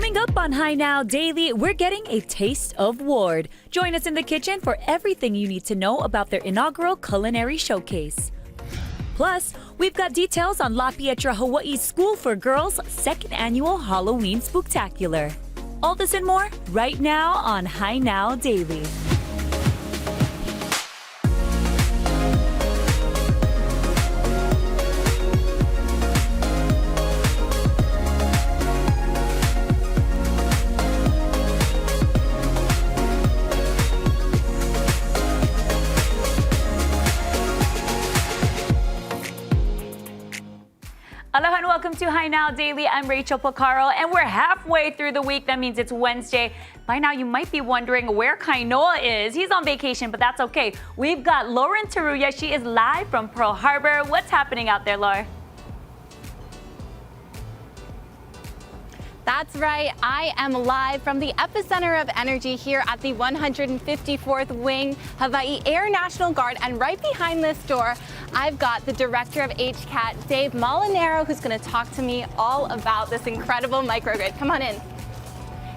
Coming up on Hi Now Daily, we're getting a taste of Ward. Join us in the kitchen for everything you need to know about their inaugural culinary showcase. Plus, we've got details on La Pietra, Hawaii's School for Girls' second annual Halloween Spooktacular. All this and more right now on Hi Now Daily. Aloha and welcome to Hi Now Daily. I'm Rachel Pacaro and we're halfway through the week. That means it's Wednesday. By now you might be wondering where Kainoa is. He's on vacation, but that's okay. We've got Lauren Taruya. She is live from Pearl Harbor. What's happening out there, Laura? That's right. I am live from the epicenter of energy here at the 154th Wing Hawaii Air National Guard. And right behind this door, I've got the director of HCAT, Dave Molinaro, who's going to talk to me all about this incredible microgrid. Come on in.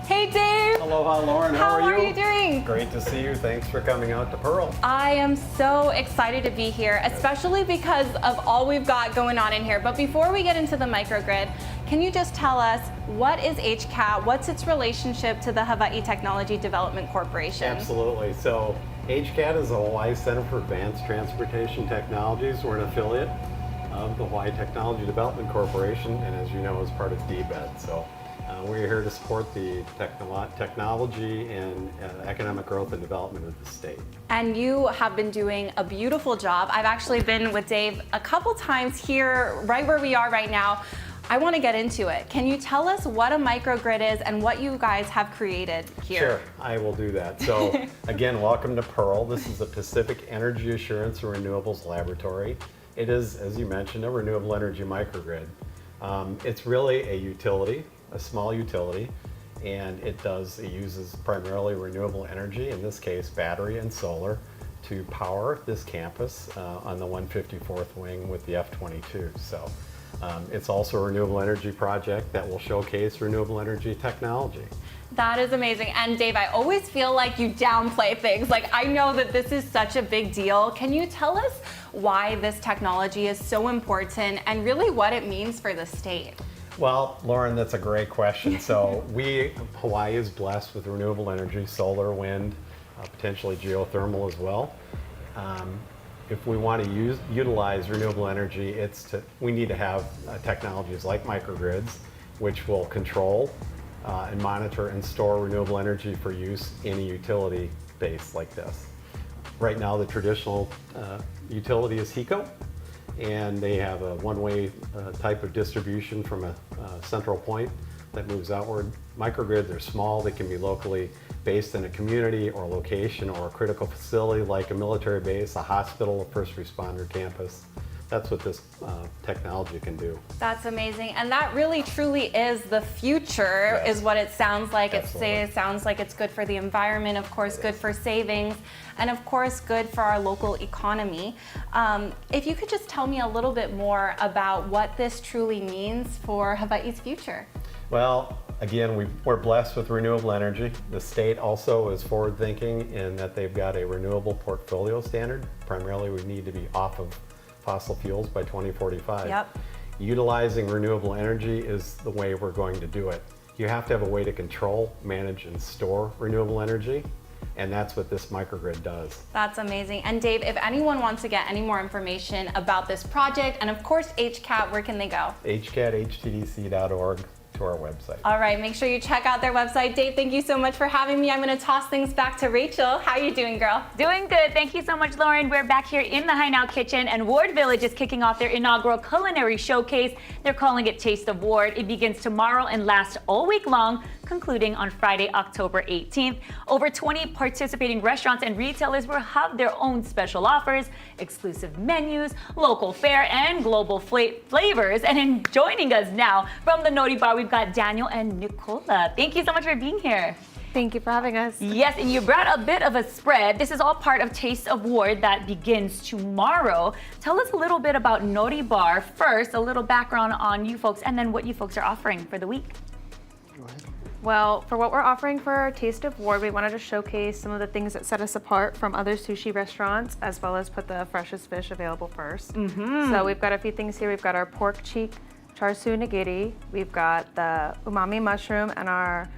Hey, Dave. Aloha, Lauren. How are you? How are you doing? Great to see you. Thanks for coming out to Pearl. I am so excited to be here, especially because of all we've got going on in here. But before we get into the microgrid, can you just tell us what is HCAT? What's its relationship to the Hawaii Technology Development Corporation? Absolutely. So HCAT is the Hawaii Center for Advanced Transportation Technologies. We're an affiliate of the Hawaii Technology Development Corporation, and as you know, is part of DBED. So we're here to support the technology and economic growth and development of the state. And you have been doing a beautiful job. I've actually been with Dave a couple times here, right where we are right now. I want to get into it. Can you tell us what a microgrid is and what you guys have created here? Sure, I will do that. So again, welcome to Pearl. This is the Pacific Energy Assurance and Renewables Laboratory. It is, as you mentioned, a renewable energy microgrid. It's really a utility, a small utility, and it uses primarily renewable energy, in this case battery and solar, to power this campus on the 154th Wing with the F-22. So it's also a renewable energy project that will showcase renewable energy technology. That is amazing. And Dave, I always feel like you downplay things. Like, I know that this is such a big deal. Can you tell us why this technology is so important and really what it means for the state? Well, Lauren, that's a great question. So Hawaii is blessed with renewable energy, solar, wind, potentially geothermal as well. If we want to utilize renewable energy, we need to have technologies like microgrids, which will control and monitor and store renewable energy for use in a utility base like this. Right now, the traditional utility is HECO, and they have a one-way type of distribution from a central point that moves outward. Microgrids are small. They can be locally based in a community or location or a critical facility like a military base, a hospital, a first responder campus. That's what this technology can do. That's amazing. And that really truly is the future, yes, is what it sounds like. It sounds like it's good for the environment, of course, good for savings, and of course, good for our local economy. If you could just tell me a little bit more about what this truly means for Hawaii's future. Well, again, we're blessed with renewable energy. The state also is forward-thinking in that they've got a renewable portfolio standard. Primarily, we need to be off of fossil fuels by 2045. Yep. Utilizing renewable energy is the way we're going to do it. You have to have a way to control, manage, and store renewable energy, and that's what this microgrid does. That's amazing. And Dave, if anyone wants to get any more information about this project, and of course HCAT, where can they go? HCATHTDC.org. to our website. All right, make sure you check out their website. Dave, thank you so much for having me. I'm going to toss things back to Rachel. How are you doing, girl? Doing good. Thank you so much, Lauren. We're back here in the Hi Now kitchen, and Ward Village is kicking off their inaugural culinary showcase. They're calling it Taste of Ward. It begins tomorrow and lasts all week long, concluding on Friday, October 18th. Over 20 participating restaurants and retailers will have their own special offers, exclusive menus, local fare, and global flavors. And in joining us now from the Nori Bar, we've got Daniel and Nicola. Thank you so much for being here. Thank you for having us. Yes, and you brought a bit of a spread. This is all part of Taste of Ward that begins tomorrow. Tell us a little bit about Nori Bar. First, a little background on you folks, and then what you folks are offering for the week. Well, for what we're offering for our Taste of Ward, we wanted to showcase some of the things that set us apart from other sushi restaurants, as well as put the freshest fish available first. So we've got a few things here. We've got our pork cheek char siu nigiri. We've got the umami mushroom and our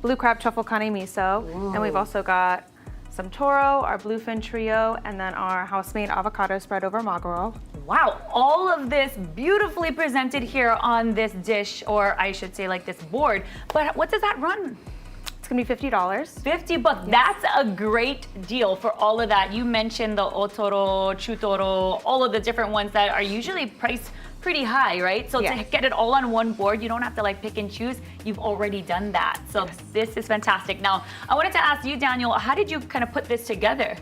blue crab truffle kani miso. And we've also got some toro, our bluefin trio, and then our house-made avocado spread over maguro. Wow, all of this beautifully presented here on this dish, or I should say like this board. But what does that run? It's gonna be $50. 50 bucks. That's a great deal for all of that. You mentioned the otoro, chutoro, all of the different ones that are usually priced pretty high, right? So to get it all on one board, you don't have to like pick and choose. You've already done that. So this is fantastic. Now, I wanted to ask you, Daniel, how did you kind of put this together?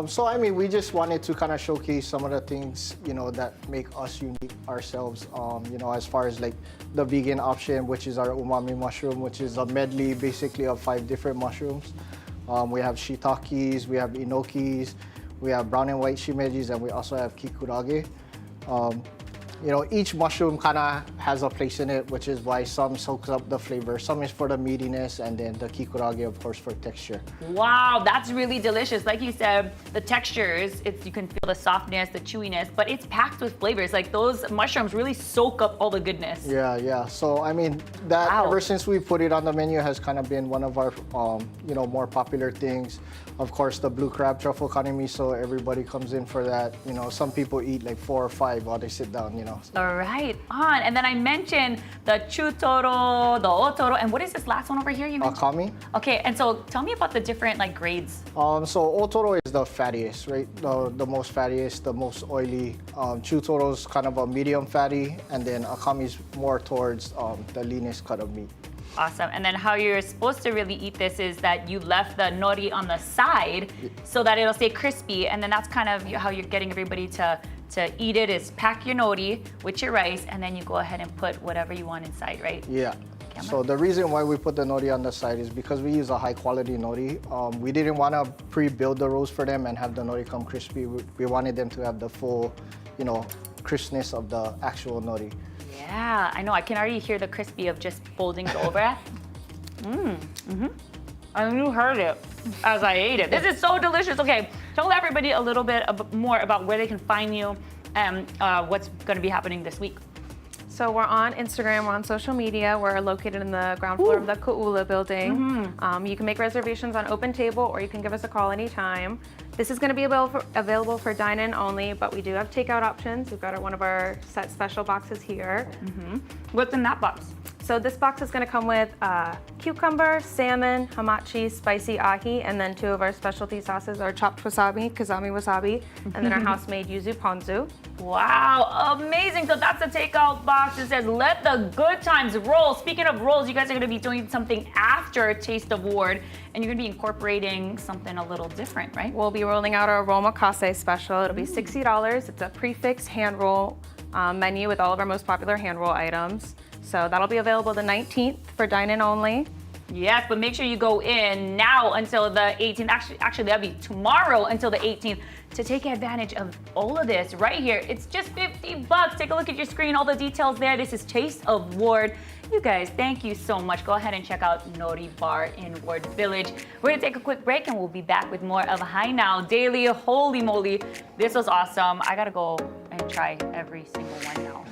So I mean, we just wanted to kind of showcase some of the things, you know, that make us unique ourselves. You know, as far as like the vegan option, which is our umami mushroom, which is a medley basically of 5 different mushrooms. We have shiitakes, we have enokis, we have brown and white shimejis, and we also have kikurage. You know, each mushroom kind of has a place in it, which is why some soaks up the flavor. Some is for the meatiness, and then the kikurage, of course, for texture. Wow, that's really delicious. Like you said, the textures, you can feel the softness, the chewiness, but it's packed with flavors. Like those mushrooms really soak up all the goodness. Yeah. So, I mean, that ever since we put it on the menu has kind of been one of our, you know, more popular things. Of course, the blue crab truffle kani miso, everybody comes in for that. You know, some people eat like 4 or 5 while they sit down, you know. All right, on. And then I mentioned the chutoro, the otoro, and what is this last one over here you mentioned? Akami. Okay, and so tell me about the different like grades. So otoro is the fattiest, right? The most fattiest, the most oily. Chutoro is kind of a medium fatty, and then akami is more towards the leanest cut of meat. Awesome. And then how you're supposed to really eat this is that you left the nori on the side so that it'll stay crispy. And then that's kind of how you're getting everybody to eat it, is pack your nori with your rice, and then you go ahead and put whatever you want inside, right? Yeah. So the reason why we put the nori on the side is because we use a high quality nori. We didn't want to pre-build the rolls for them and have the nori come crispy. We wanted them to have the full, you know, crispness of the actual nori. Yeah, I know. I can already hear the crispy of just folding it over. And you heard it as I ate it. This is so delicious. Okay, tell everybody a little bit more about where they can find you and what's going to be happening this week. So we're on Instagram, we're on social media. We're located in the ground floor of the Ku'ula building. You can make reservations on Open Table, or you can give us a call anytime. This is going to be available for dine-in only, but we do have takeout options. We've got one of our set special boxes here. What's in that box? So this box is going to come with cucumber, salmon, hamachi, spicy ahi, and then 2 of our specialty sauces, our chopped wasabi, kazami wasabi, and then our house-made yuzu ponzu. Wow, amazing. So that's the takeout box. It says, let the good times roll. Speaking of rolls, you guys are going to be doing something after Taste of Ward, and you're going to be incorporating something a little different, right? We'll be rolling out our omakase special. It'll be $60. It's a prefix hand roll menu with all of our most popular hand roll items. So that'll be available the 19th for dine-in only. Yes, but make sure you go in now until the 18th. Actually, that'll be tomorrow until the 18th to take advantage of all of this right here. It's just 50 bucks. Take a look at your screen, all the details there. This is Taste of Ward. You guys, thank you so much. Go ahead and check out Nori Bar in Ward Village. We're gonna take a quick break and we'll be back with more of Hi Now Daily. Holy moly, this was awesome. I gotta go and try every single one now.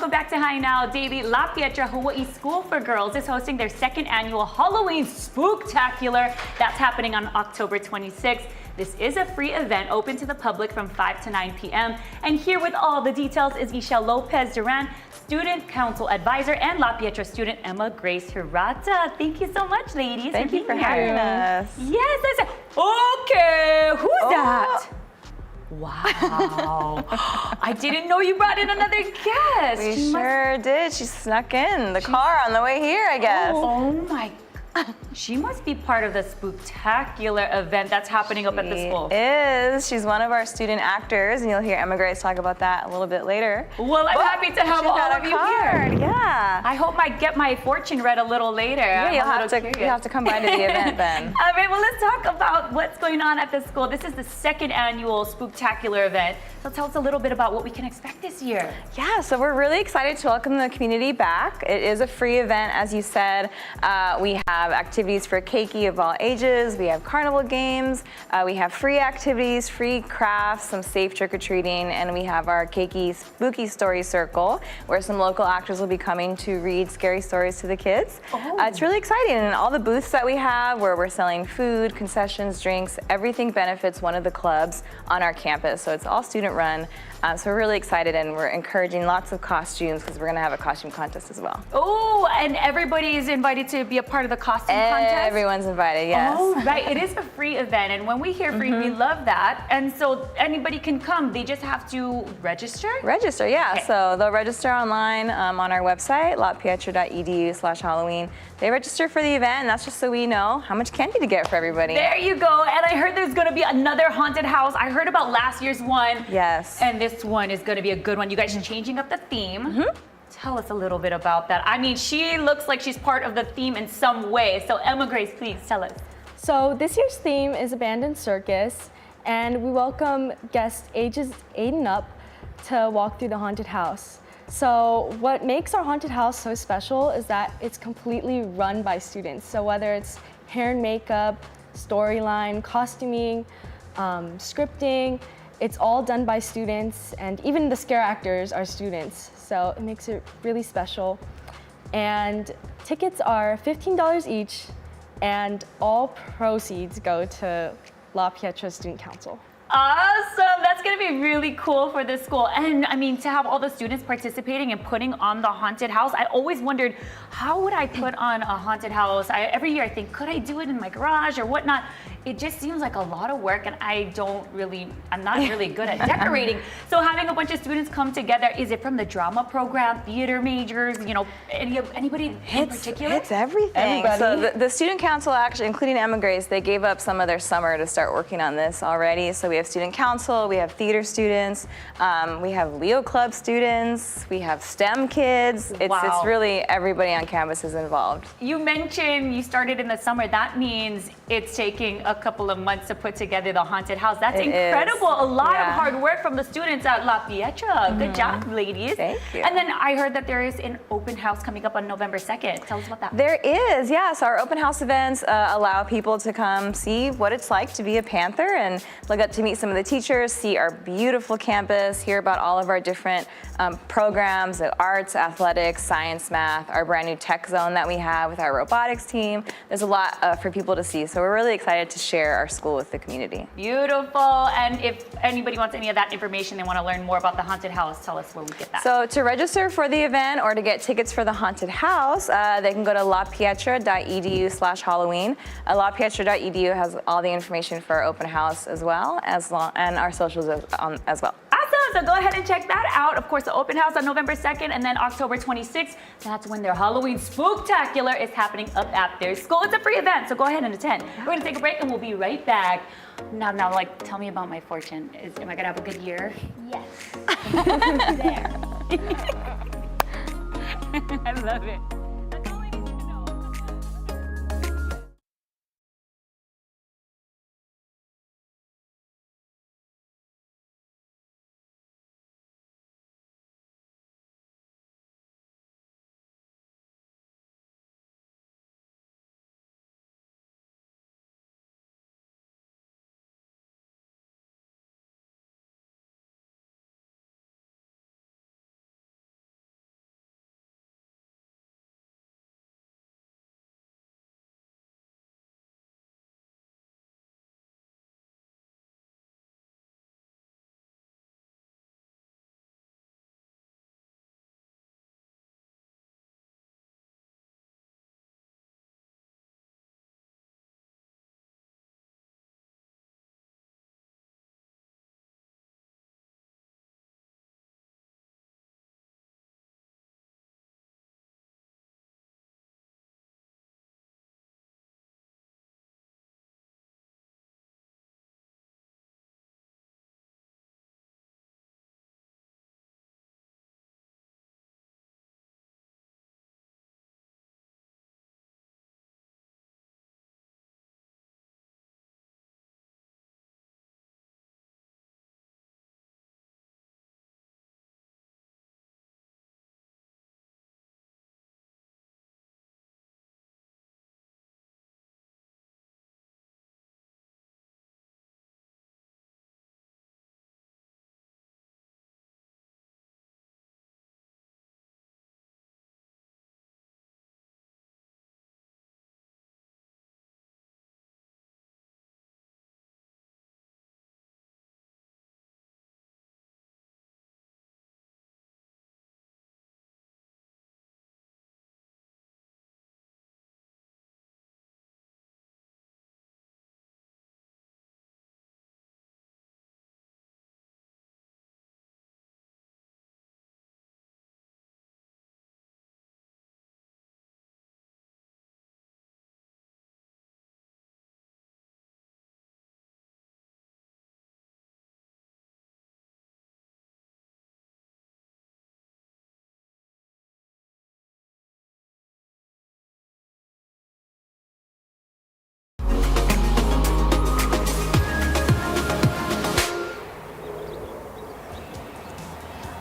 welcome back to High Now. Davey, La Pietra Hawaii School for Girls is hosting their second annual Halloween Spooktacular. That's happening on October 26th. This is a free event open to the public from 5 to 9 p.m. And here with all the details is Isha Lopez Duran, Student Council Advisor, and La Pietra student Emma Grace Hirata. Thank you so much, ladies. Thank you for being having here. us. Yes, that's it. Okay, who's that? Wow. I didn't know you brought in another guest. We She must- sure did. She snuck in the car on the way here, I guess. Oh my. She must be part of the Spooktacular event that's happening up at the school. She's one of our student actors, and you'll hear Emma Grace talk about that a little bit later. Well, I'm happy to have She's all got of a you card. here. Yeah. I hope I get my fortune read a little later. Yeah, I'm you'll a little have to curious. come by to the event then. All right, well, let's talk about what's going on at the school. This is the second annual Spooktacular event. So tell us a little bit about what we can expect this year. Yeah, so we're really excited to welcome the community back. It is a free event, as you said. We have activities for keiki of all ages. We have carnival games. We have free activities, free crafts, some safe trick-or-treating, and we have our keiki spooky story circle, where some local actors will be coming to read scary stories to the kids. It's really exciting, and all the booths that we have, where we're selling food, concessions, drinks, everything benefits one of the clubs on our campus. So it's all student run. So we're really excited, and we're encouraging lots of costumes because we're going to have a costume contest as well. Oh, and everybody is invited to be a part of the costume contest? Everyone's invited, yes. Oh, right. It is a free event, and when we hear free, we love that. And so anybody can come. They just have to register? Register, yeah. Okay. So they'll register online on our website, lapietra.edu/Halloween. They register for the event, and that's just so we know how much candy to get for everybody. There you go. And I heard there's going to be another haunted house. I heard about last year's one. Yes. And this one is going to be a good one. You guys are changing up the theme. Tell us a little bit about that. I mean, she looks like she's part of the theme in some way. So Emma Grace, please tell us. So this year's theme is Abandoned Circus, and we welcome guests ages 8 and up to walk through the haunted house. So what makes our haunted house so special is that it's completely run by students. So whether it's hair and makeup, storyline, costuming, scripting, it's all done by students, and even the scare actors are students. So it makes it really special. And tickets are $15 each, and all proceeds go to La Pietra Student Council. Awesome. That's going to be really cool for this school. And I mean, to have all the students participating and putting on the haunted house, I always wondered, how would I put on a haunted house? Every year I think, could I do it in my garage or whatnot? It just seems like a lot of work, and I'm not really good at decorating. So having a bunch of students come together, is it from the drama program, theater majors, anybody in particular? It's everything. So the student council, actually, including Emma Grace, they gave up some of their summer to start working on this already. So we have student council, we have theater students, we have Leo Club students, we have STEM kids. It's really everybody on campus is involved. You mentioned you started in the summer. That means it's taking a couple of months to put together the haunted house. That's incredible. A lot of hard work from the students at La Pietra. Good job, ladies. Thank you. And then I heard that there is an open house coming up on November 2nd. Tell us about that. There is, yes. Our open house events allow people to come see what it's like to be a Panther and get to meet some of the teachers, see our beautiful campus, hear about all of our different programs, arts, athletics, science, math, our brand new tech zone that we have with our robotics team. There's a lot for people to see, so we're really excited to share our school with the community. Beautiful. And if anybody wants any of that information, they want to learn more about the haunted house, tell us where we get that. So to register for the event or to get tickets for the haunted house, they can go to lapietra.edu/Halloween. Lapietra.edu has all the information for our open house and our socials as well. Awesome. So go ahead and check that out. Of course, the open house on November 2nd and then October 26th. That's when their Halloween Spooktacular is happening up at their school. It's a free event, so go ahead and attend. We're going to take a break and we'll be right back. Now, tell me about my fortune. Am I going to have a good year? Yes. I love it.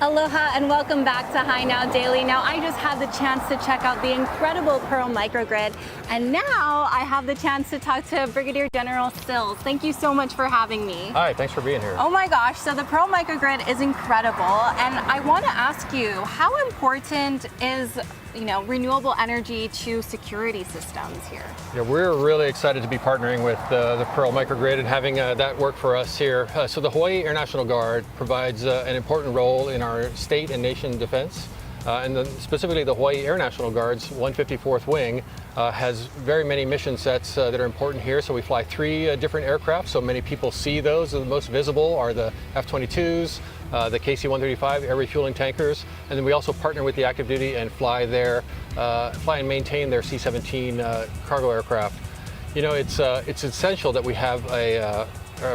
Aloha and welcome back to High Now Daily. Now I just had the chance to check out the incredible Pearl microgrid, and now I have the chance to talk to Brigadier General Sills. Thank you so much for having me. Hi, thanks for being here. Oh my gosh, so the Pearl microgrid is incredible, and I want to ask you, how important is renewable energy to security systems here? Yeah, we're really excited to be partnering with the Pearl microgrid and having that work for us here. So the Hawaii Air National Guard provides an important role in our state and nation defense. Specifically the Hawaii Air National Guard's 154th Wing has very many mission sets that are important here. So we fly 3 different aircraft, so many people see those. The most visible are the F-22s, the KC-135 air refueling tankers, and then we also partner with the active duty and fly and maintain their C-17 cargo aircraft. You know, it's essential that we have a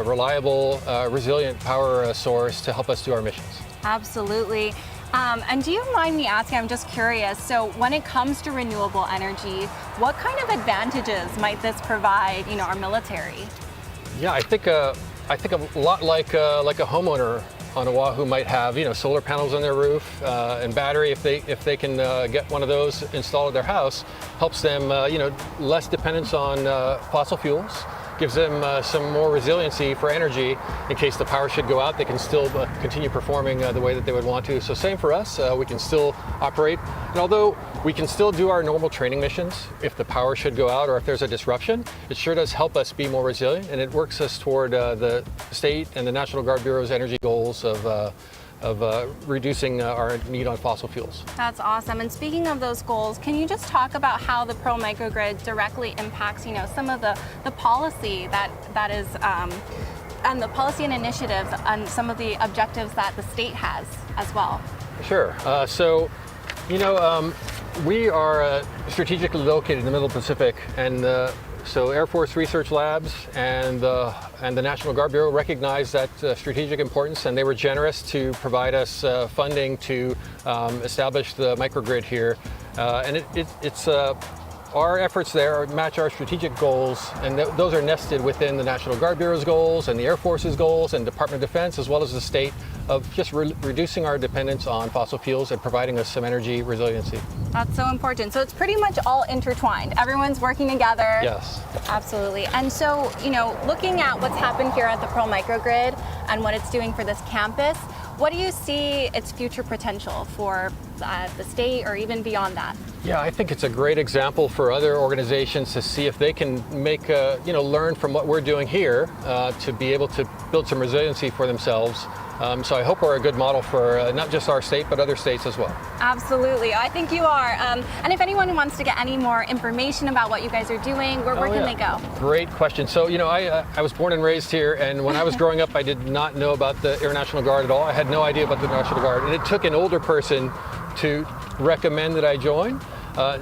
reliable, resilient power source to help us do our missions. Absolutely. And do you mind me asking, I'm just curious, so when it comes to renewable energy, what kind of advantages might this provide, our military? Yeah, I think a lot like a homeowner on Oahu might have, solar panels on their roof and battery. If they can get one of those installed at their house, helps them, less dependence on fossil fuels. Gives them some more resiliency for energy in case the power should go out. They can still continue performing the way that they would want to. So same for us, we can still operate. And although we can still do our normal training missions, if the power should go out or if there's a disruption, it sure does help us be more resilient, and it works us toward the state and the National Guard Bureau's energy goals of reducing our need on fossil fuels. That's awesome. And speaking of those goals, can you just talk about how the Pearl microgrid directly impacts, some of the policy that is, and the policy and initiatives and some of the objectives that the state has as well? Sure. We are strategically located in the Middle Pacific, and so Air Force Research Labs and the National Guard Bureau recognized that strategic importance, and they were generous to provide us funding to establish the microgrid here. And it's our efforts there match our strategic goals, and those are nested within the National Guard Bureau's goals and the Air Force's goals and Department of Defense, as well as the state, of just reducing our dependence on fossil fuels and providing us some energy resiliency. That's so important. So it's pretty much all intertwined. Everyone's working together. Yes. Absolutely. And so, looking at what's happened here at the Pearl microgrid and what it's doing for this campus, what do you see its future potential for the state or even beyond that? Yeah, I think it's a great example for other organizations to see if they can make, learn from what we're doing here to be able to build some resiliency for themselves. So I hope we're a good model for not just our state, but other states as well. Absolutely. I think you are. And if anyone wants to get any more information about what you guys are doing, where can they go? Great question. So, I was born and raised here, and when I was growing up, I did not know about the Air National Guard at all. I had no idea about the National Guard, and it took an older person to recommend that I join.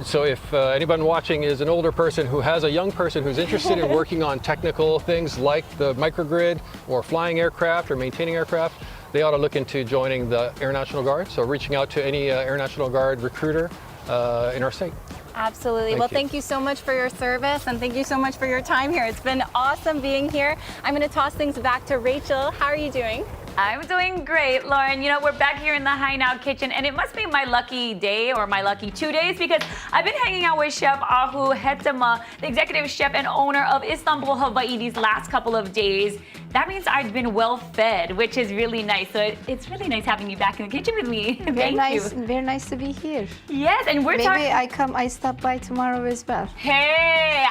So if anyone watching is an older person who has a young person who's interested in working on technical things like the microgrid or flying aircraft or maintaining aircraft, they ought to look into joining the Air National Guard. So reaching out to any Air National Guard recruiter in our state. Absolutely. Thank you so much for your service, and thank you so much for your time here. It's been awesome being here. I'm going to toss things back to Rachel. How are you doing? I'm doing great, Lauren. We're back here in the High Now kitchen, and it must be my lucky day or my lucky 2 days because I've been hanging out with Chef Ahu Hetema, the executive chef and owner of Istanbul, Hawaii, these last couple of days. That means I've been well fed, which is really nice. So it's really nice having you back in the kitchen with me. Thank you. Very nice to be here. Yes, and we're talking. Maybe I stop by tomorrow as well. Hey,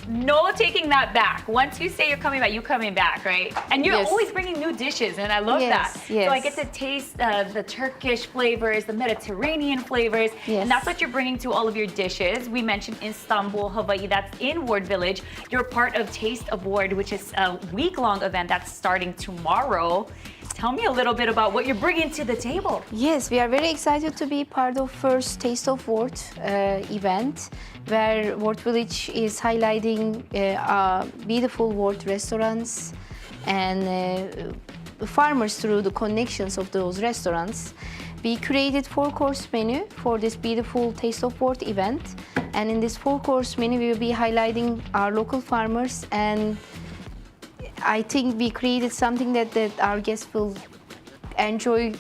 no taking that back. Once you say you're coming back, right? And you're always bringing new dishes, and I love that. Yes. So I get to taste the Turkish flavors, the Mediterranean flavors, and that's what you're bringing to all of your dishes. We mentioned Istanbul, Hawaii, that's in Ward Village. You're part of Taste of Ward, which is a week-long event that's starting tomorrow. Tell me a little bit about what you're bringing to the table. Yes, we are very excited to be part of first Taste of Ward event, where Ward Village is highlighting beautiful Ward restaurants and farmers through the connections of those restaurants. We created 4-course menu for this beautiful Taste of Ward event, and in this 4-course menu we will be highlighting our local farmers, and I think we created something that our guests will enjoy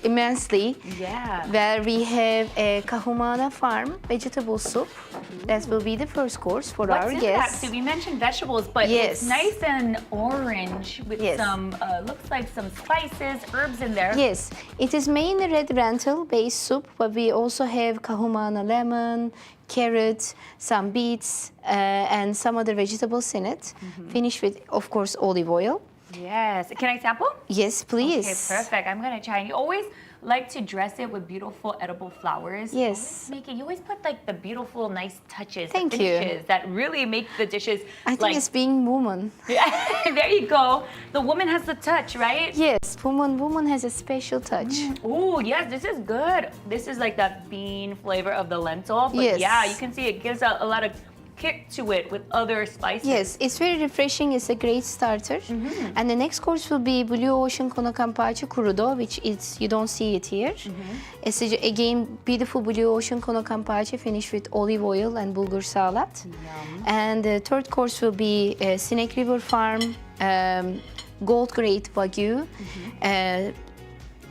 immensely. Yeah. Where we have a Kahumana Farm vegetable soup. That will be the first course for What's our in guests. that? So we mentioned vegetables, but Yes. it's nice and orange with Yes. some, looks like some spices, herbs in there. Yes, it is mainly red lentil based soup, but we also have kahumana lemon, carrot, some beets, and some other vegetables in it. Finished with, of course, olive oil. Yes. Can I sample? Yes, please. Okay, perfect. I'm gonna try. And you always like to dress it with beautiful edible flowers. Yes. You always put like the beautiful, nice touches, Thank the you. finishes that really make the dishes. I think like, it's being woman. there you go. The woman has the touch, right? Yes, woman has a special touch. Oh, yes, this is good. This is like that bean flavor of the lentil. But Yes. yeah, you can see it gives a lot of kick to it with other spices. Yes, it's very refreshing. It's a great starter. And the next course will be Blue Ocean Konokampachi Kurudo, which is, you don't see it here. It's again beautiful Blue Ocean Konokampachi finished with olive oil and bulgur salad. And the third course will be Snake River Farm Gold Grade Wagyu.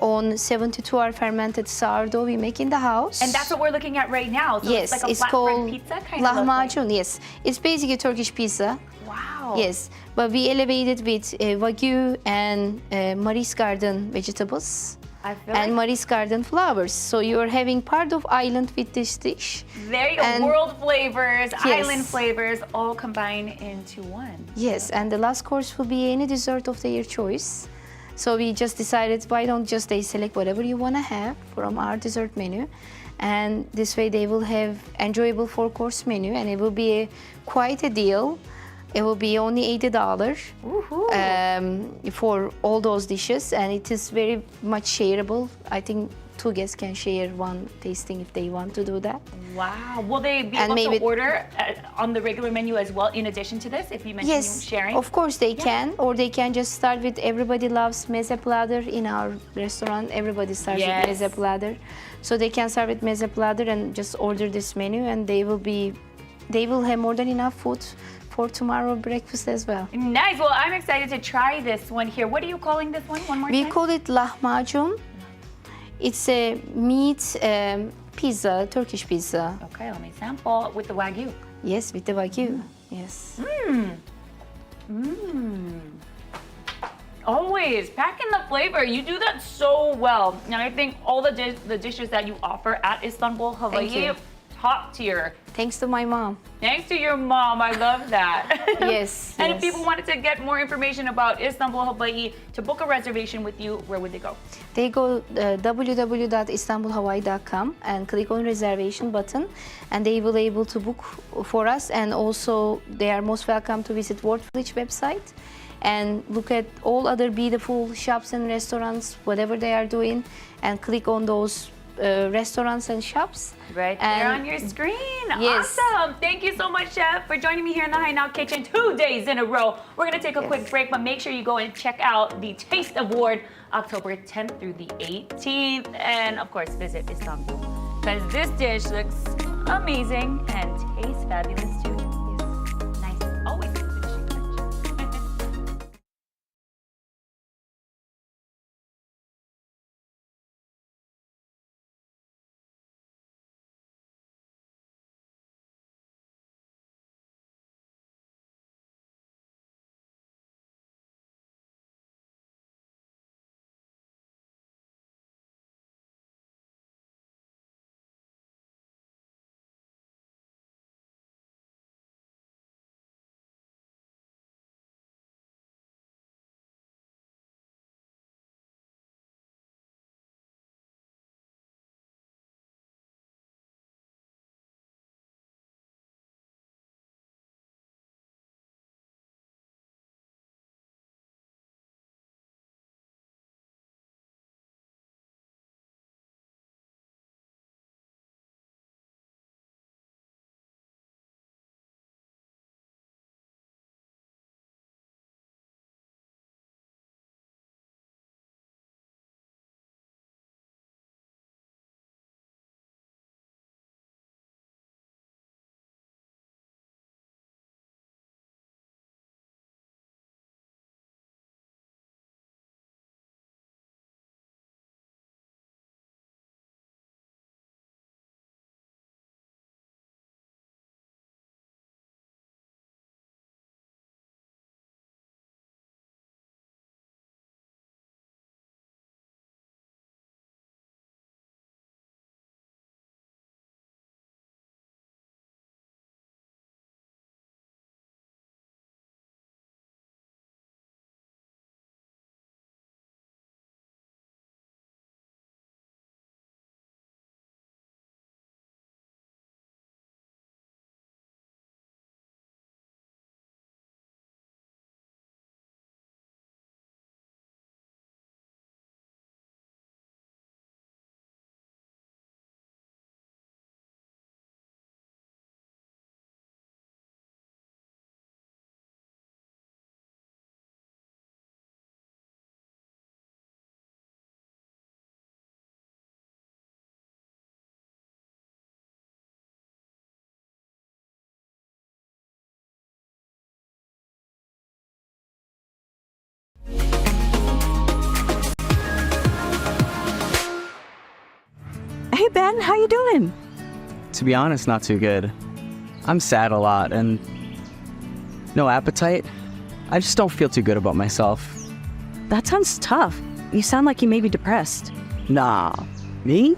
On 72-hour fermented sourdough we make in the house. And that's what we're looking at right now. So Yes, it's like a it's flatbread called pizza kind of look like. lahmacun. Yes, it's basically Turkish pizza. Wow. Yes, but we elevated with wagyu and Maris Garden vegetables I feel and like Maris Garden flowers. So you're having part of island with this dish. there you go. and- World flavors, Yes. island flavors, all combined into one. Yes, and the last course will be any dessert of their choice. So we just decided, why don't just they select whatever you want to have from our dessert menu, and this way they will have enjoyable 4-course menu, and it will be quite a deal. It will be only $80 for all those dishes, and it is very much shareable. I think 2 guests can share one tasting if they want to do that. Wow. Will they be And able maybe- to order on the regular menu as well, in addition to this, if you mentioned Yes, sharing? of course they can, or they can just start with everybody loves meze platter in our restaurant. Everybody starts Yes. with meze platter, so they can start with meze platter and just order this menu, and they will have more than enough food for tomorrow breakfast as well. Nice. Well, I'm excited to try this one here. What are you calling this one more We time? call it lahmacun. It's a meat pizza, Turkish pizza. Okay, let me sample with the wagyu. Yes, with the wagyu. Yes. Always packing the flavor. You do that so well. And I think all the dishes that you offer at Istanbul, Hawaii, Thank you. top tier. Thanks to my mom. Thanks to your mom. I love that. Yes. And if yes. people wanted to get more information about Istanbul, Hawaii, to book a reservation with you, where would they go? They go www.istanbulhawaii.com and click on reservation button, and they will able to book for us. And also they are most welcome to visit World Village website and look at all other beautiful shops and restaurants, whatever they are doing, and click on those restaurants and shops. Right there And- on your screen. Yes. Awesome. Thank you so much, Chef, for joining me here in the High Now Kitchen 2 days in a row. We're going to take a quick break, but make sure you go and check out the Taste Award October 10th through the 18th. And of course, visit Istanbul, because this dish looks amazing and tastes fabulous too. Nice. Always. Hey Ben, how you doing? To be honest, not too good. I'm sad a lot and no appetite. I just don't feel too good about myself. That sounds tough. You sound like you may be depressed. Nah. Me?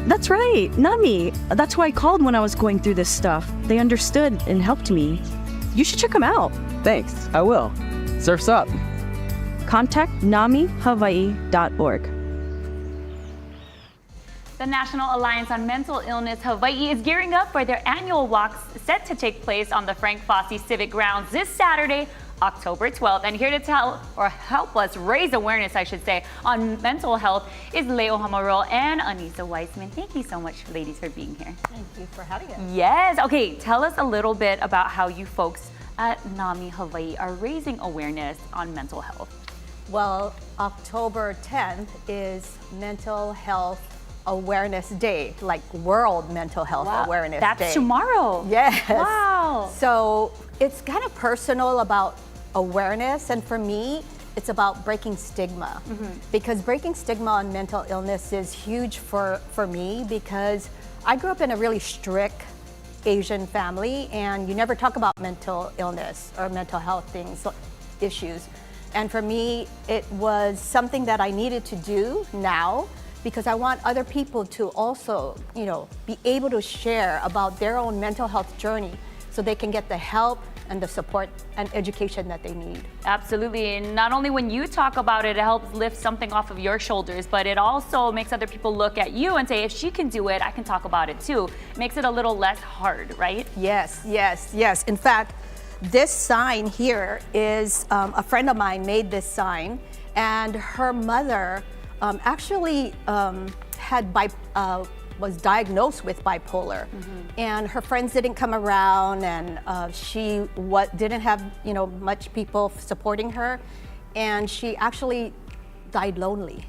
That's right, Nami. That's why I called when I was going through this stuff. They understood and helped me. You should check them out. Thanks, I will. Surf's up. Contact namihawaii.org. The National Alliance on Mental Illness Hawaii is gearing up for their annual walks set to take place on the Frank Fossey Civic Grounds this Saturday, October 12th. And here to tell or help us raise awareness, I should say, on mental health is Leo Hamarol and Anissa Weissman. Thank you so much, ladies, for being here. Thank you for having us. Yes. Okay, tell us a little bit about how you folks at NAMI Hawaii are raising awareness on mental health. Well, October 10th is Mental Health Awareness Day, like World Mental Health Awareness Day. That's tomorrow. Yes. Wow. So it's kind of personal about awareness, and for me, it's about breaking stigma. Because breaking stigma on mental illness is huge for me, because I grew up in a really strict Asian family, and you never talk about mental illness or mental health issues. And for me, it was something that I needed to do now, because I want other people to also, be able to share about their own mental health journey so they can get the help and the support and education that they need. Absolutely. And not only when you talk about it, it helps lift something off of your shoulders, but it also makes other people look at you and say, if she can do it, I can talk about it too. It makes it a little less hard, right? Yes, yes, yes. In fact, this sign here is a friend of mine made this sign, and her mother actually was diagnosed with bipolar, and her friends didn't come around, and she didn't have much people supporting her, and she actually died lonely.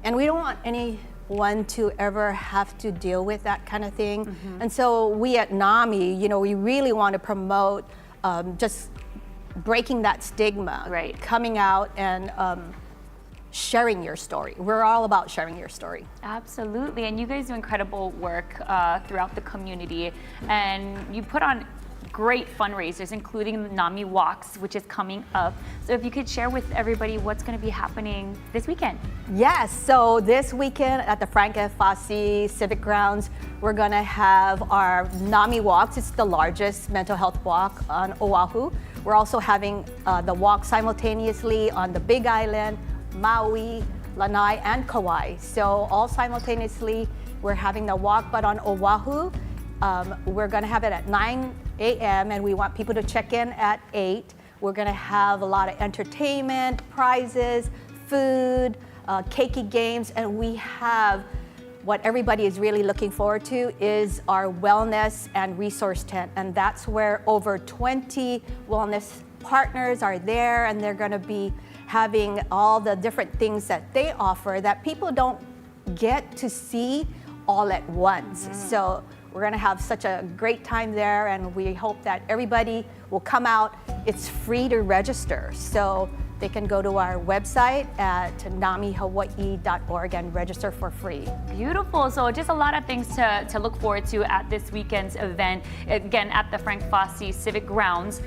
And we don't want anyone to ever have to deal with that kind of thing. And so we at NAMI, we really want to promote just breaking that stigma, right? Coming out and sharing your story. We're all about sharing your story. Absolutely, and you guys do incredible work throughout the community, and you put on great fundraisers, including the NAMI Walks, which is coming up. So if you could share with everybody what's going to be happening this weekend. Yes, so this weekend at the Frank F. Fossey Civic Grounds, we're going to have our NAMI Walks. It's the largest mental health walk on Oahu. We're also having the walk simultaneously on the Big Island, Maui, Lanai, and Kauai. So all simultaneously, we're having the walk, but on Oahu, we're gonna have it at 9 a.m. and we want people to check in at 8. We're gonna have a lot of entertainment, prizes, food, keiki games, and we have what everybody is really looking forward to is our wellness and resource tent, and that's where over 20 wellness partners are there, and they're gonna be having all the different things that they offer that people don't get to see all at once. So we're gonna have such a great time there, and we hope that everybody will come out. It's free to register, so they can go to our website at namihawaii.org and register for free. Beautiful. So just a lot of things to look forward to at this weekend's event, again, at the Frank Fossey Civic Grounds.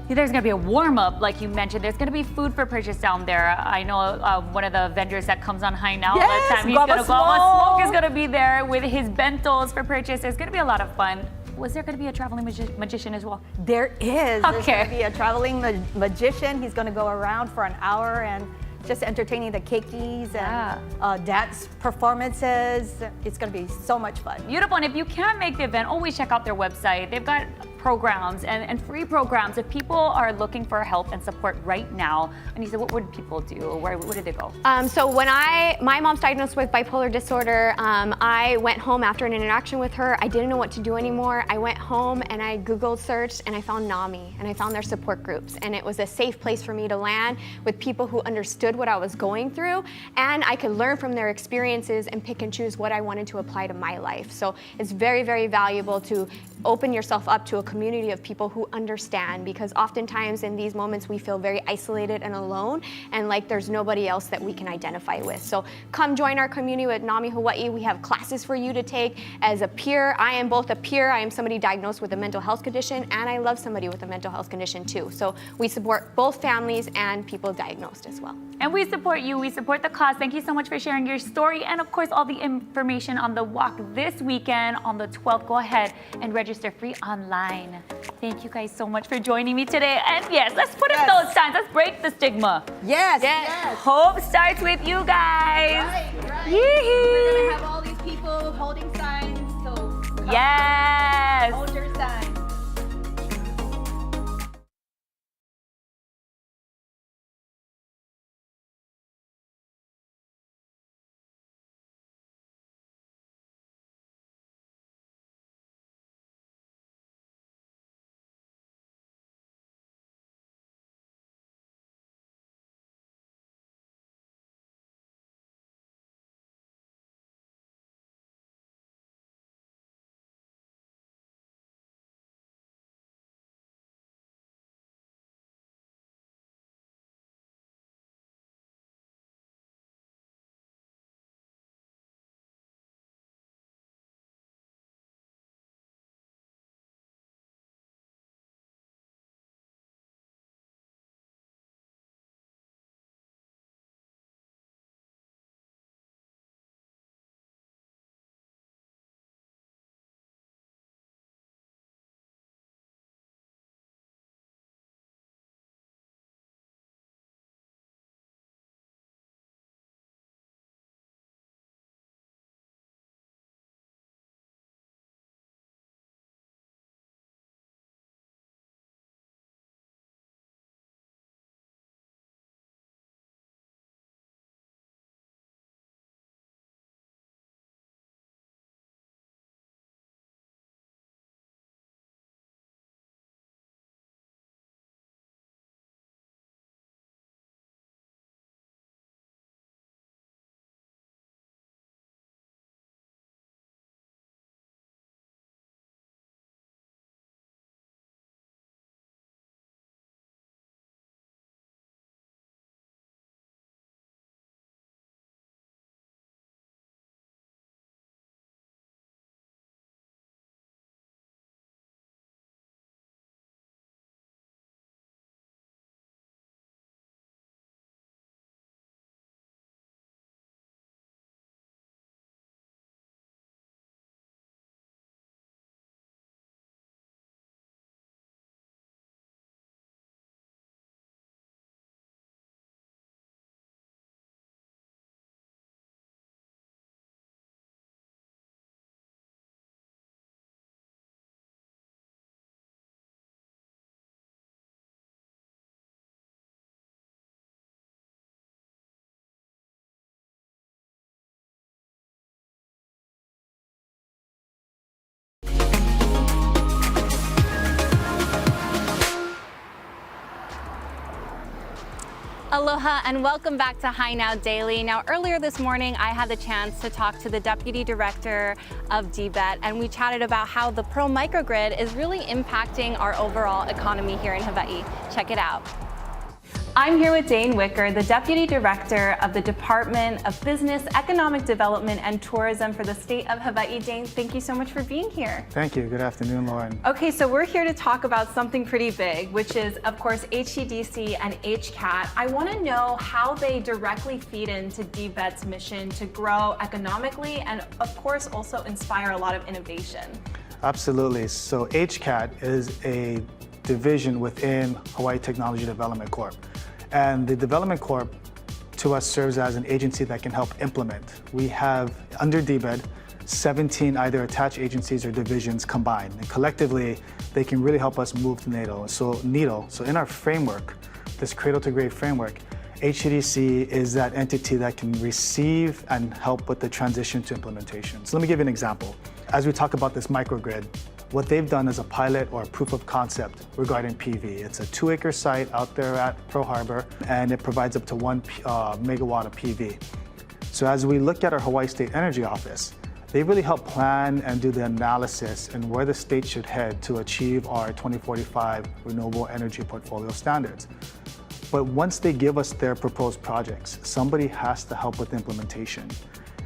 There's going to be a warm-up, like you mentioned. There's going to be food for purchase down there. I know one of the vendors that comes on High Now all the time. He's going to Guava Smoke is going to be there with his bentos for purchase. There's going to be a lot of fun. Was there going to be a traveling magician as well? There is. Okay. There's going to be a traveling magician. He's going to go around for an hour and just entertaining the keikis and dance performances. It's going to be so much fun. Beautiful. And if you can't make the event, always check out their website. They've got programs and free programs. If people are looking for help and support right now, and you said, what would people do? Where did they go? So when my mom's diagnosed with bipolar disorder, I went home after an interaction with her. I didn't know what to do anymore. I went home and I Googled searched and I found NAMI and I found their support groups. And it was a safe place for me to land with people who understood what I was going through, and I could learn from their experiences and pick and choose what I wanted to apply to my life. So it's very, very valuable to open yourself up to a community of people who understand, because oftentimes in these moments we feel very isolated and alone and like there's nobody else that we can identify with. So come join our community at NAMI Hawaii. We have classes for you to take as a peer. I am both a peer, I am somebody diagnosed with a mental health condition, and I love somebody with a mental health condition too. So we support both families and people diagnosed as well. And we support you, we support the cause. Thank you so much for sharing your story and of course all the information on the walk this weekend on the 12th. Go ahead and register free online. Thank you guys so much for joining me today. And yes, let's put up those signs. Let's break the stigma. Yes. Hope starts with you guys. Right. Yee-hee. We're gonna have all these people holding signs, so come Yes. hold your sign. Aloha and welcome back to High Now Daily. Now, earlier this morning, I had the chance to talk to the Deputy Director of DBET, and we chatted about how the Pro Microgrid is really impacting our overall economy here in Hawaii. Check it out. I'm here with Dane Wicker, the Deputy Director of the Department of Business, Economic Development and Tourism for the state of Hawaii. Dane, thank you so much for being here. Thank you. Good afternoon, Lauren. Okay, so we're here to talk about something pretty big, which is, of course, HCDC and HCAT. I want to know how they directly feed into DBET's mission to grow economically and, of course, also inspire a lot of innovation. Absolutely. So HCAT is a division within Hawaii Technology Development Corp. And the Development Corp to us serves as an agency that can help implement. We have, under DBET, 17 either attached agencies or divisions combined. And collectively, they can really help us move the needle. So in our framework, this cradle to grave framework, HCDC is that entity that can receive and help with the transition to implementation. So let me give you an example. As we talk about this microgrid, what they've done is a pilot or a proof of concept regarding PV. It's a 2-acre site out there at Pearl Harbor, and it provides up to 1 megawatt of PV. So as we look at our Hawaii State Energy Office, They really help plan and do the analysis and where the state should head to achieve our 2045 renewable energy portfolio standards. But once they give us their proposed projects, somebody has to help with implementation.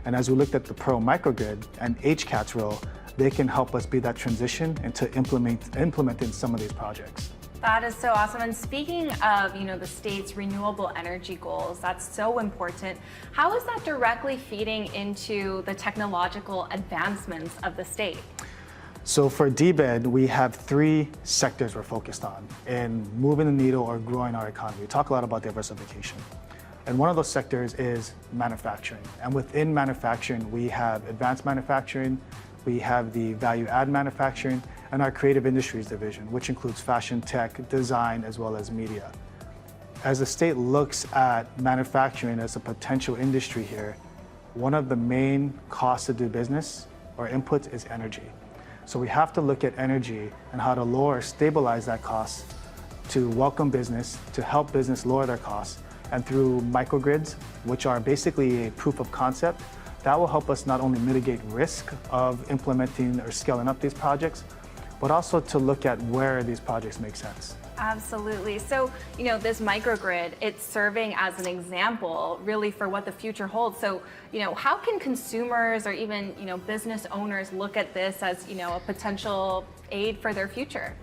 And as we looked at the Pearl microgrid and HCAT's role, they can help us be that transition into implementing some of these projects. That is so awesome. And speaking of, the state's renewable energy goals, that's so important. How is that directly feeding into the technological advancements of the state? So for DBED, we have 3 sectors we're focused on in moving the needle or growing our economy. We talk a lot about diversification. And one of those sectors is manufacturing. And within manufacturing, we have advanced manufacturing, we have the value add manufacturing, and our creative industries division, which includes fashion, tech, design, as well as media. As the state looks at manufacturing as a potential industry here, one of the main costs to do business or inputs is energy. So we have to look at energy and how to lower, stabilize that cost to welcome business, to help business lower their costs. And through microgrids, which are basically a proof of concept, that will help us not only mitigate risk of implementing or scaling up these projects, but also to look at where these projects make sense. Absolutely. So, this microgrid, it's serving as an example really for what the future holds. So, how can consumers or even, business owners look at this as, a potential aid for their future?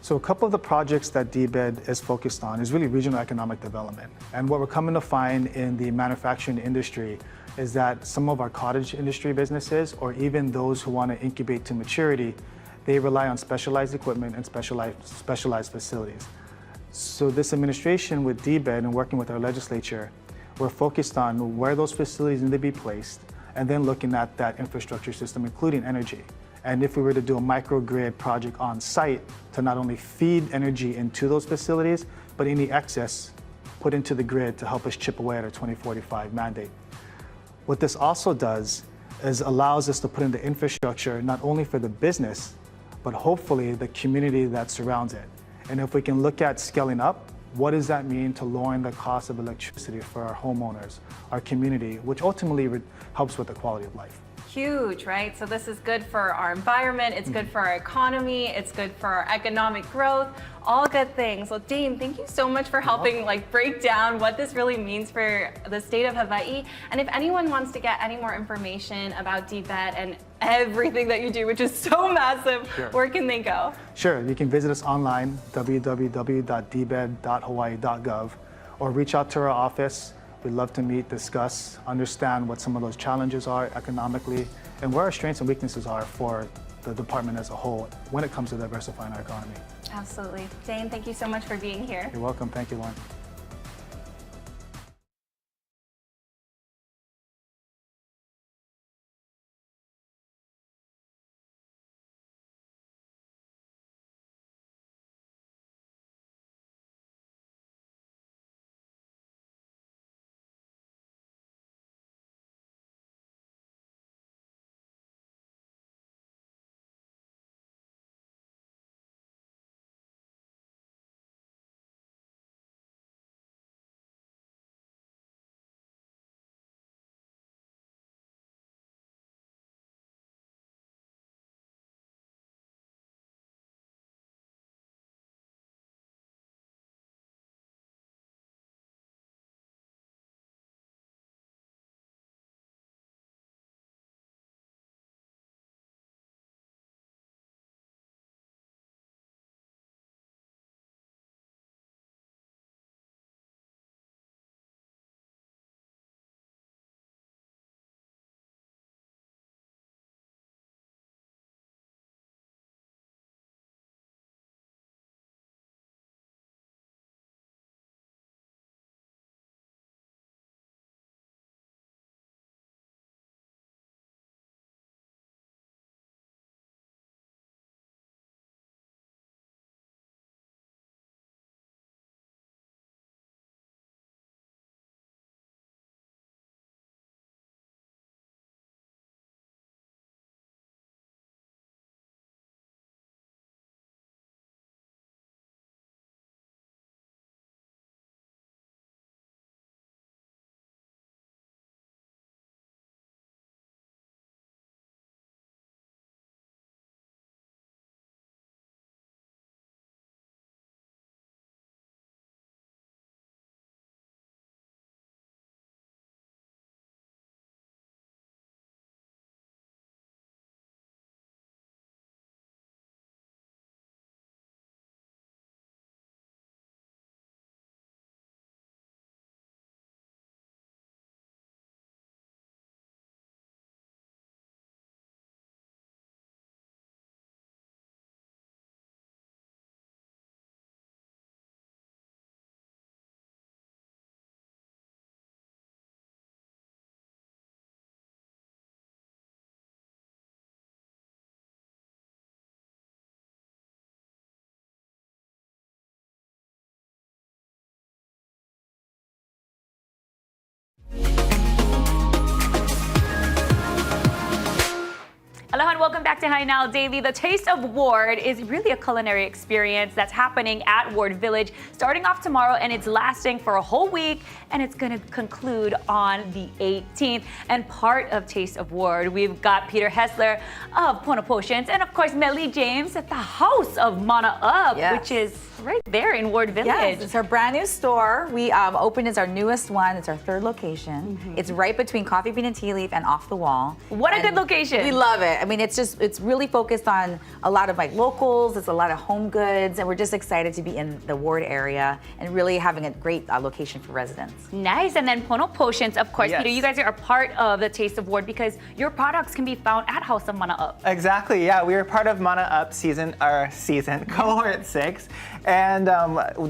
So a couple of the projects that DBED is focused on is really regional economic development. And what we're coming to find in the manufacturing industry is that some of our cottage industry businesses, or even those who want to incubate to maturity, they rely on specialized equipment and specialized facilities. So this administration with DBED and working with our legislature, we're focused on where those facilities need to be placed and then looking at that infrastructure system, including energy. And if we were to do a microgrid project on site to not only feed energy into those facilities, but any excess put into the grid to help us chip away at our 2045 mandate. What this also does is allows us to put in the infrastructure not only for the business, but hopefully the community that surrounds it. And if we can look at scaling up, what does that mean to lowering the cost of electricity for our homeowners, our community, which ultimately helps with the quality of life. Huge, right? So this is good for our environment, it's good for our economy, it's good for our economic growth, all good things. Well, Dane, thank you so much for helping break down what this really means for the state of Hawaii. And if anyone wants to get any more information about DBED and everything that you do, which is so massive, where can they go? Sure, you can visit us online, www.dbed.hawaii.gov, or reach out to our office. We'd love to meet, discuss, understand what some of those challenges are economically, and where our strengths and weaknesses are for the department as a whole when it comes to diversifying our economy. Absolutely. Dane, thank you so much for being here. You're welcome. Thank you, Lauren. everyone. Welcome back to Hi Now Daily. The Taste of Ward is really a culinary experience that's happening at Ward Village starting off tomorrow, and it's lasting for a whole week, and it's going to conclude on the 18th. And part of Taste of Ward, we've got Peter Hessler of Pono Potions, and of course Melly James at the House of Mana Up, which is right there in Ward Village. Yes, it's our brand new store. We opened as our newest one. It's our third location. It's right between Coffee Bean and Tea Leaf and Off the Wall. What a good location. We love it. I mean, it's really focused on a lot of like locals. It's a lot of home goods, and we're just excited to be in the Ward area and really having a great location for residents. Nice. And then Pono Potions, of course, Yes. Peter, you guys are a part of the Taste of Ward because your products can be found at House of Mana Up. Exactly, yeah. We were part of Mana Up season, cohort 6. And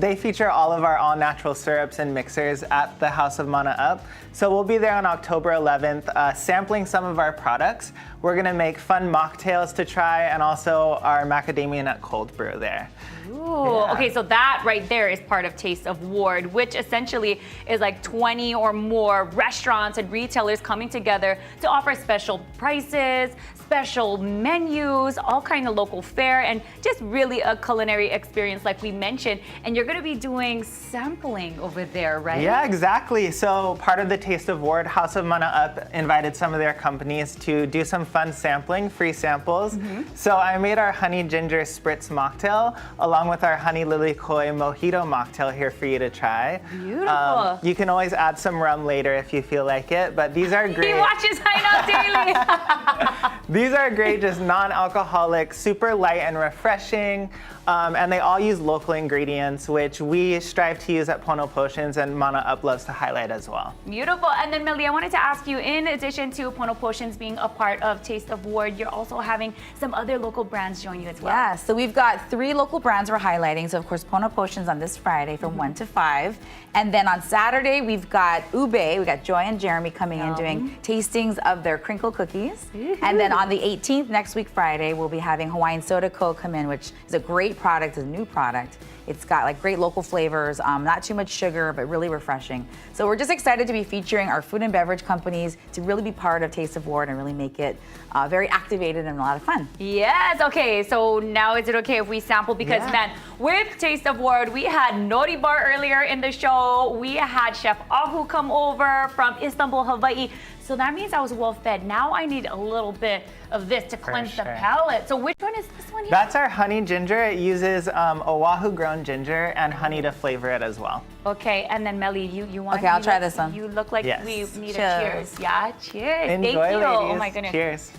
they feature all of our all-natural syrups and mixers at the House of Mana Up. So we'll be there on October 11th, sampling some of our products. We're gonna make fun mocktails to try and also our macadamia nut cold brew there. Ooh, okay, so that right there is part of Taste of Ward, which essentially is like 20 or more restaurants and retailers coming together to offer special prices, special menus, all kind of local fare, and just really a culinary experience like we mentioned. And you're gonna be doing sampling over there, right? Yeah, exactly. So part of the Taste of Ward, House of Mana Up invited some of their companies to do some fun sampling, free samples. So I made our honey ginger spritz mocktail along with our honey lily koi mojito mocktail here for you to try. Beautiful. You can always add some rum later if you feel like it, but these are great. He watches Hi Now Daily. These are great, just non-alcoholic, super light and refreshing, and they all use local ingredients, which we strive to use at Pono Potions, and Mana Up loves to highlight as well. Beautiful. And then Melly, I wanted to ask you, in addition to Pono Potions being a part of Taste of Ward, you're also having some other local brands join you as well. Yeah, so we've got 3 local brands we're highlighting. So of course, Pono Potions on this Friday from 1 to 5. And then on Saturday, we've got Ube, we got Joy and Jeremy coming in doing tastings of their crinkle cookies. And then on the 18th, next week Friday, we'll be having Hawaiian Soda Co. come in, which is a great product, it's a new product. It's got like great local flavors, not too much sugar, but really refreshing. So we're just excited to be featuring our food and beverage companies to really be part of Taste of Ward and really make it very activated and a lot of fun. Yes, okay, so now is it okay if we sample? Because man, with Taste of Ward, we had Nori Bar earlier in the show. We had Chef Ahu come over from Istanbul, Hawaii. So that means I was well fed. Now I need a little bit of this to cleanse the palate. So which one is this one here? That's our honey ginger. It uses Oahu grown ginger and honey to flavor it as well. Okay, and then Melly, you want to Okay, I'll try this one. You look like Yes. we need Cheers. a cheers. Yeah, cheers. Enjoy, Thank you. ladies. Oh my goodness. Cheers.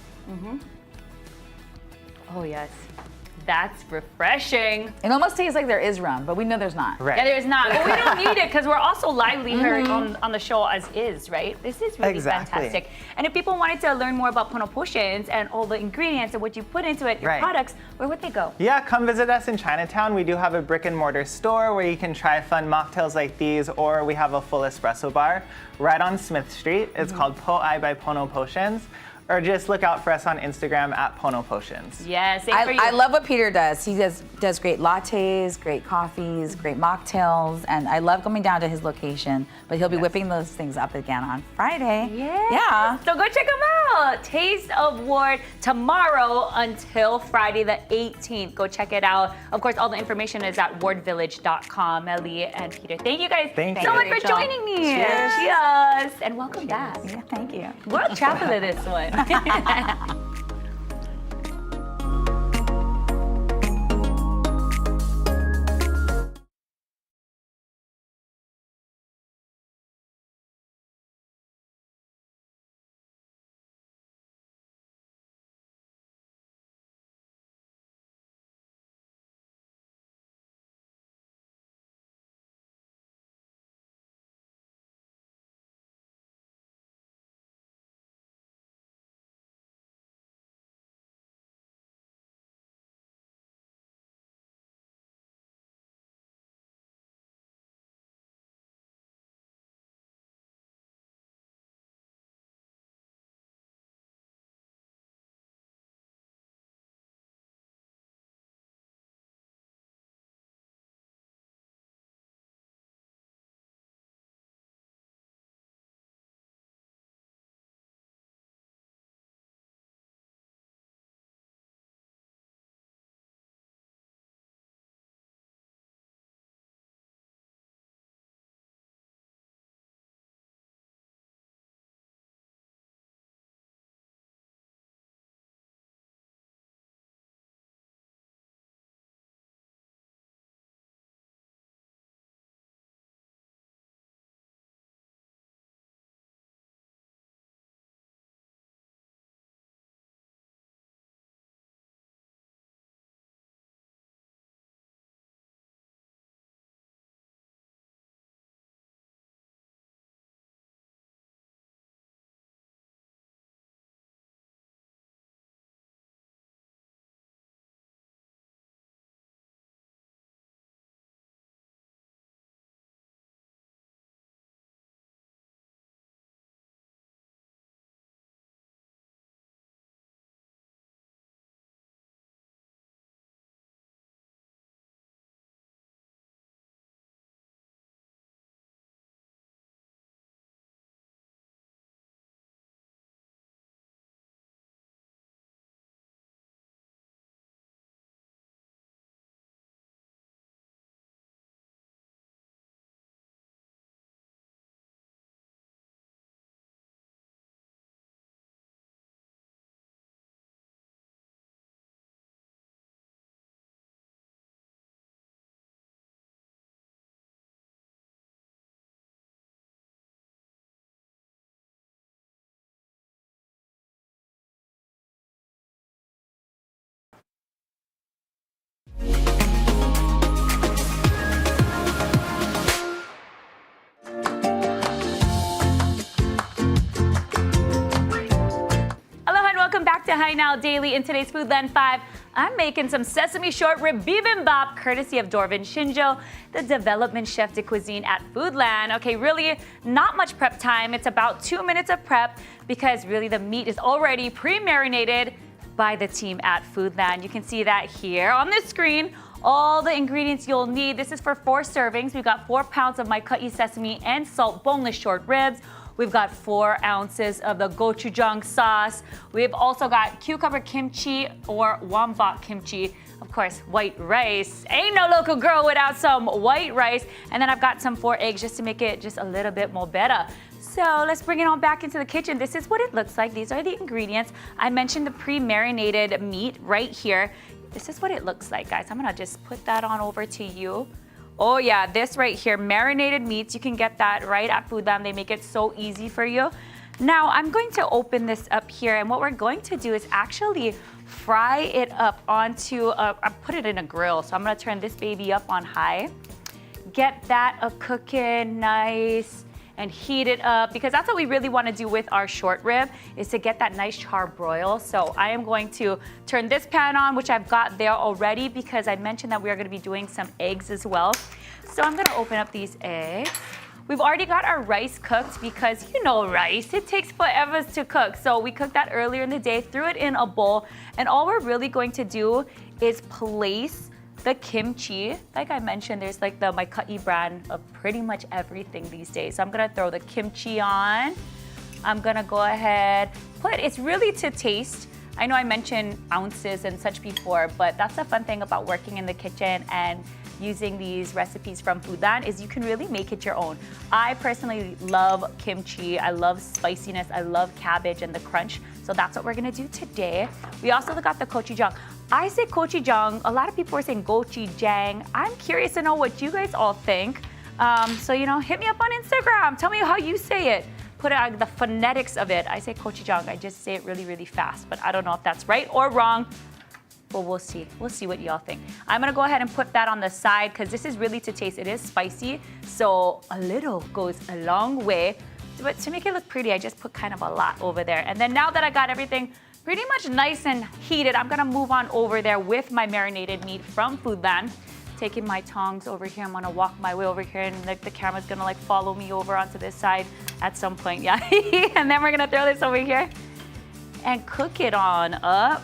Oh yes. That's refreshing. It almost tastes like there is rum, but we know there's not. Right. Yeah, there's not. But we don't need it because we're also lively here on the show as is, right? This is really fantastic. And if people wanted to learn more about Pono Potions and all the ingredients and what you put into it, your products, where would they go? Yeah, come visit us in Chinatown. We do have a brick and mortar store where you can try fun mocktails like these, or we have a full espresso bar right on Smith Street. It's called Po-Ai by Pono Potions. Or just look out for us on Instagram at Pono Potions. Yes, same for you. I love what Peter does. He does great lattes, great coffees, great mocktails, and I love coming down to his location. But he'll be whipping those things up again on Friday. Yeah. So go check them out. Taste of Ward tomorrow until Friday the 18th. Go check it out. Of course, all the information is at wardvillage.com. Melly and Peter, thank you guys so much for joining me. Cheers. And welcome back. Yeah, thank you. World traveler this one. Hi Now Daily. In today's Foodland 5, I'm making some sesame short rib bibimbap, courtesy of Dorvin Shinjo, the development chef de cuisine at Foodland. Okay, really not much prep time. It's about 2 minutes of prep because really the meat is already pre-marinated by the team at Foodland. You can see that here on the screen. All the ingredients you'll need. This is for 4 servings. We've got 4 pounds of my cut sesame and salt boneless short ribs. We've got 4 ounces of the gochujang sauce. We've also got cucumber kimchi or wambak kimchi. Of course, white rice. Ain't no local girl without some white rice. And then I've got some 4 eggs just to make it just a little bit more better. So let's bring it on back into the kitchen. This is what it looks like. These are the ingredients. I mentioned the pre-marinated meat right here. This is what it looks like, guys. I'm gonna just put that on over to you. Oh yeah, this right here, marinated meats. You can get that right at Foodland. They make it so easy for you. Now I'm going to open this up here, and what we're going to do is actually fry it up onto, I put it in a grill. So I'm gonna turn this baby up on high. Get that cooking nice and heat it up, because that's what we really want to do with our short rib, is to get that nice char broil. So I am going to turn this pan on, which I've got there already, because I mentioned that we are going to be doing some eggs as well. So I'm going to open up these eggs. We've already got our rice cooked, because you know rice, it takes forever to cook. So we cooked that earlier in the day, threw it in a bowl, and all we're really going to do is place the kimchi. Like I mentioned, there's like the Maika'i brand of pretty much everything these days. So I'm gonna throw the kimchi on. I'm gonna go ahead, it's really to taste. I know I mentioned ounces and such before, but that's the fun thing about working in the kitchen and using these recipes from Foodland, is you can really make it your own. I personally love kimchi. I love spiciness. I love cabbage and the crunch. So that's what we're gonna do today. We also got the gochujang. I say gochujang. A lot of people are saying gochujang. I'm curious to know what you guys all think. So, you know, hit me up on Instagram. Tell me how you say it. Put it the phonetics of it. I say gochujang. I just say it really, really fast, but I don't know if that's right or wrong. But we'll see. We'll see what y'all think. I'm gonna go ahead and put that on the side, because this is really to taste. It is spicy, so a little goes a long way. But to make it look pretty, I just put kind of a lot over there. And then now that I got everything pretty much nice and heated, I'm gonna move on over there with my marinated meat from Foodland. Taking my tongs over here, I'm gonna walk my way over here, and the camera's gonna like follow me over onto this side at some point, yeah. And then we're gonna throw this over here and cook it on up.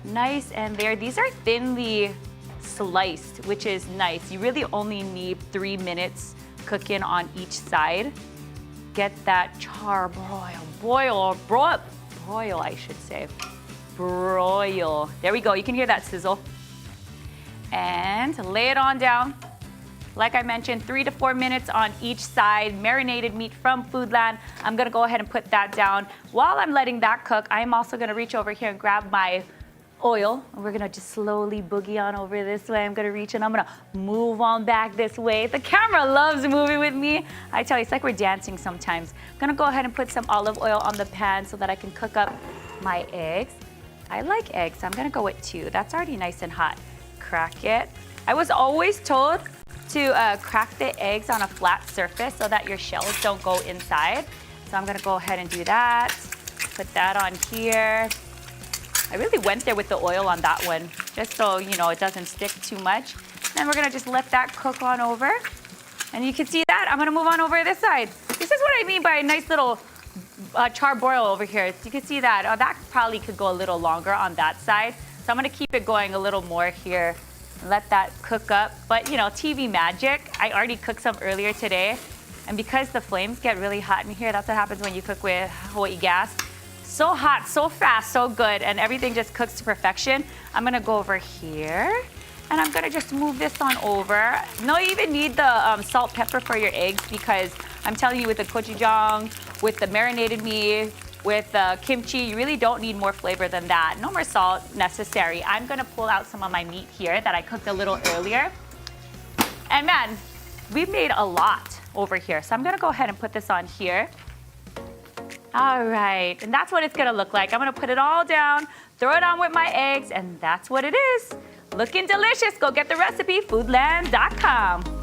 Nice and there. These are thinly sliced, which is nice. You really only need 3 minutes cooking on each side. Get that char broil, I should say. Broil. There we go. You can hear that sizzle. And lay it on down. Like I mentioned, 3 to 4 minutes on each side. Marinated meat from Foodland. I'm gonna go ahead and put that down. While I'm letting that cook, I'm also gonna reach over here and grab my oil, and we're gonna just slowly boogie on over this way. I'm gonna reach and I'm gonna move on back this way. The camera loves moving with me. I tell you, it's like we're dancing sometimes. I'm gonna go ahead and put some olive oil on the pan so that I can cook up my eggs. I like eggs, so I'm gonna go with 2. That's already nice and hot. Crack it. I was always told to crack the eggs on a flat surface so that your shells don't go inside. So I'm gonna go ahead and do that. Put that on here. I really went there with the oil on that one, just so, you know, it doesn't stick too much. Then we're gonna just let that cook on over. And you can see that. I'm gonna move on over this side. This is what I mean by a nice little char broil over here. You can see that. Oh, that probably could go a little longer on that side. So I'm gonna keep it going a little more here. Let that cook up. But, you know, TV magic. I already cooked some earlier today. And because the flames get really hot in here, that's what happens when you cook with Hawaii gas. So hot, so fast, so good, and everything just cooks to perfection. I'm gonna go over here, and I'm gonna just move this on over. No, you even need the salt, pepper for your eggs, because I'm telling you, with the gochujang, with the marinated meat, with the kimchi, you really don't need more flavor than that. No more salt necessary. I'm gonna pull out some of my meat here that I cooked a little earlier. And man, we've made a lot over here. So I'm gonna go ahead and put this on here. All right, and that's what it's gonna look like. I'm gonna put it all down, throw it on with my eggs, and that's what it is. Looking delicious. Go get the recipe, foodland.com.